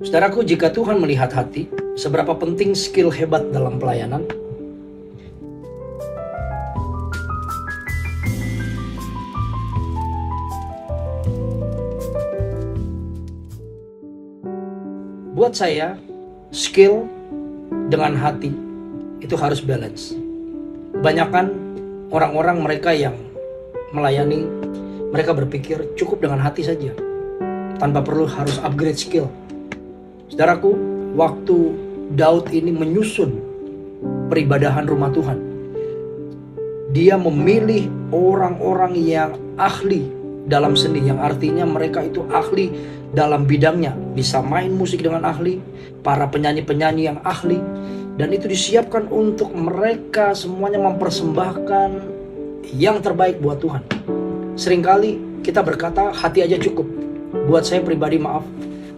Saudaraku, jika Tuhan melihat hati, seberapa penting skill hebat dalam pelayanan? Buat saya, skill dengan hati itu harus balance. Kebanyakan orang-orang mereka yang melayani, mereka berpikir cukup dengan hati saja, tanpa perlu harus upgrade skill. Saudaraku, waktu Daud ini menyusun peribadahan rumah Tuhan, dia memilih orang-orang yang ahli dalam seni, yang artinya mereka itu ahli dalam bidangnya, bisa main musik dengan ahli, para penyanyi-penyanyi yang ahli, dan itu disiapkan untuk mereka semuanya mempersembahkan yang terbaik buat Tuhan. Seringkali kita berkata hati aja cukup. Buat saya pribadi, maaf,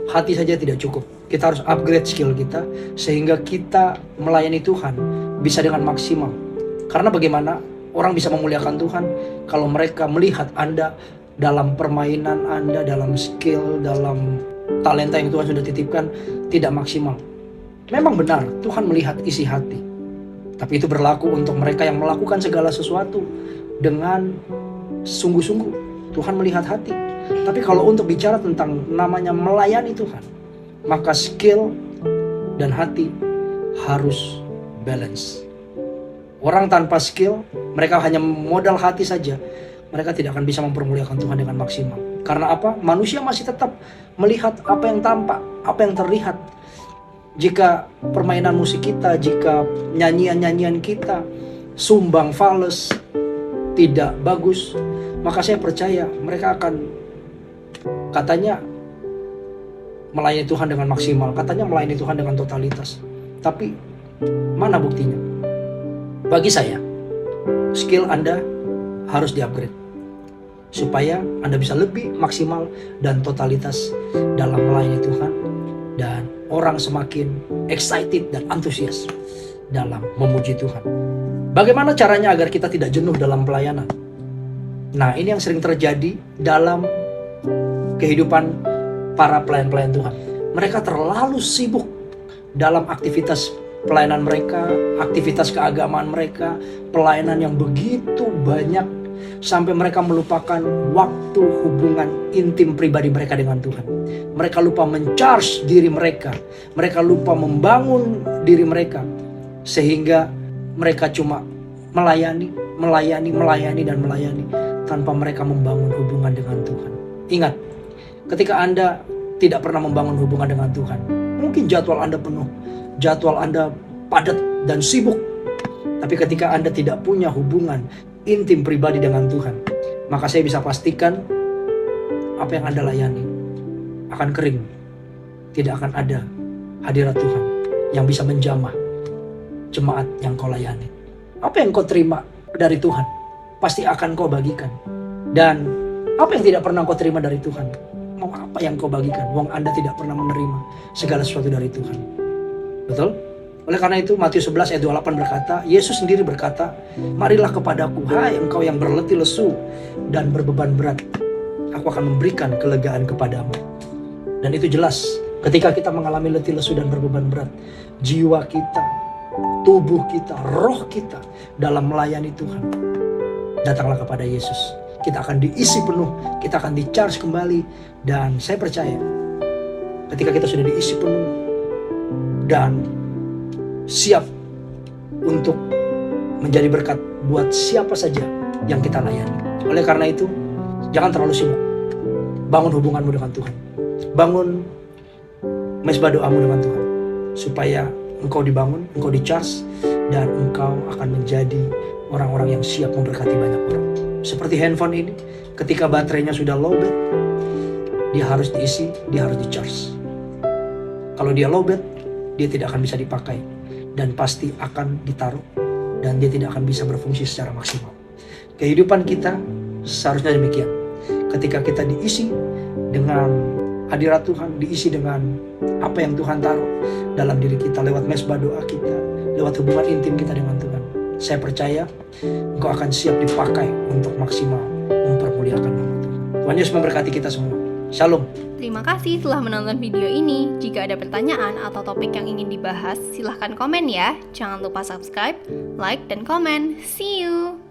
hati saja tidak cukup. Kita harus upgrade skill kita sehingga kita melayani Tuhan bisa dengan maksimal. Karena bagaimana orang bisa memuliakan Tuhan kalau mereka melihat Anda dalam permainan Anda, dalam skill, dalam talenta yang Tuhan sudah titipkan tidak maksimal. Memang benar Tuhan melihat isi hati, tapi itu berlaku untuk mereka yang melakukan segala sesuatu dengan sungguh-sungguh. Tuhan melihat hati. Tapi kalau untuk bicara tentang namanya melayani Tuhan, maka skill dan hati harus balance. Orang tanpa skill, mereka hanya modal hati saja, mereka tidak akan bisa mempermuliakan Tuhan dengan maksimal. Karena apa? Manusia masih tetap melihat apa yang tampak, apa yang terlihat. Jika permainan musik kita, jika nyanyian-nyanyian kita sumbang fales, tidak bagus, maka saya percaya mereka akan katanya melayani Tuhan dengan maksimal, katanya melayani Tuhan dengan totalitas. Tapi mana buktinya? Bagi saya, skill Anda harus di-upgrade supaya Anda bisa lebih maksimal dan totalitas dalam melayani Tuhan, dan orang semakin excited dan antusias dalam memuji Tuhan. Bagaimana caranya agar kita tidak jenuh dalam pelayanan? Nah, ini yang sering terjadi dalam kehidupan para pelayan-pelayan Tuhan. Mereka terlalu sibuk dalam aktivitas pelayanan mereka, aktivitas keagamaan mereka, pelayanan yang begitu banyak, sampai mereka melupakan waktu hubungan intim pribadi mereka dengan Tuhan. Mereka lupa men-charge diri mereka, mereka lupa membangun diri mereka, sehingga mereka cuma melayani tanpa mereka membangun hubungan dengan Tuhan. Ingat, ketika Anda tidak pernah membangun hubungan dengan Tuhan, mungkin jadwal Anda penuh, jadwal Anda padat dan sibuk. Tapi ketika Anda tidak punya hubungan intim pribadi dengan Tuhan, maka saya bisa pastikan apa yang Anda layani akan kering. Tidak akan ada hadirat Tuhan yang bisa menjamah jemaat yang kau layani. Apa yang kau terima dari Tuhan pasti akan kau bagikan. Dan apa yang tidak pernah kau terima dari Tuhan, mau apa yang kau bagikan? Wong Anda tidak pernah menerima segala sesuatu dari Tuhan. Betul? Oleh karena itu Matius 11 ayat 28 berkata, Yesus sendiri berkata, marilah kepadaku, hai engkau yang berletih lesu dan berbeban berat, aku akan memberikan kelegaan kepadamu. Dan itu jelas, ketika kita mengalami letih lesu dan berbeban berat, jiwa kita, tubuh kita, roh kita dalam melayani Tuhan, datanglah kepada Yesus. Kita akan diisi penuh, kita akan di-charge kembali. Dan saya percaya ketika kita sudah diisi penuh dan siap untuk menjadi berkat buat siapa saja yang kita layani. Oleh karena itu, jangan terlalu sibuk. Bangun hubunganmu dengan Tuhan. Bangun mesbah doamu dengan Tuhan, supaya engkau dibangun, engkau di-charge, dan engkau akan menjadi orang-orang yang siap memberkati banyak orang. Seperti handphone ini, ketika baterainya sudah lowbat, dia harus diisi, dia harus di-charge. Kalau dia lowbat, dia tidak akan bisa dipakai, dan pasti akan ditaruh, dan dia tidak akan bisa berfungsi secara maksimal. Kehidupan kita seharusnya demikian. Ketika kita diisi dengan hadirat Tuhan, diisi dengan apa yang Tuhan taruh dalam diri kita lewat mesbah doa kita, lewat hubungan intim kita dengan Tuhan, saya percaya engkau akan siap dipakai untuk maksimal mempermuliakan nama Tuhan. Tuhan Yesus memberkati kita semua. Shalom. Terima kasih telah menonton video ini. Jika ada pertanyaan atau topik yang ingin dibahas, silahkan komen ya. Jangan lupa subscribe, like, dan komen. See you!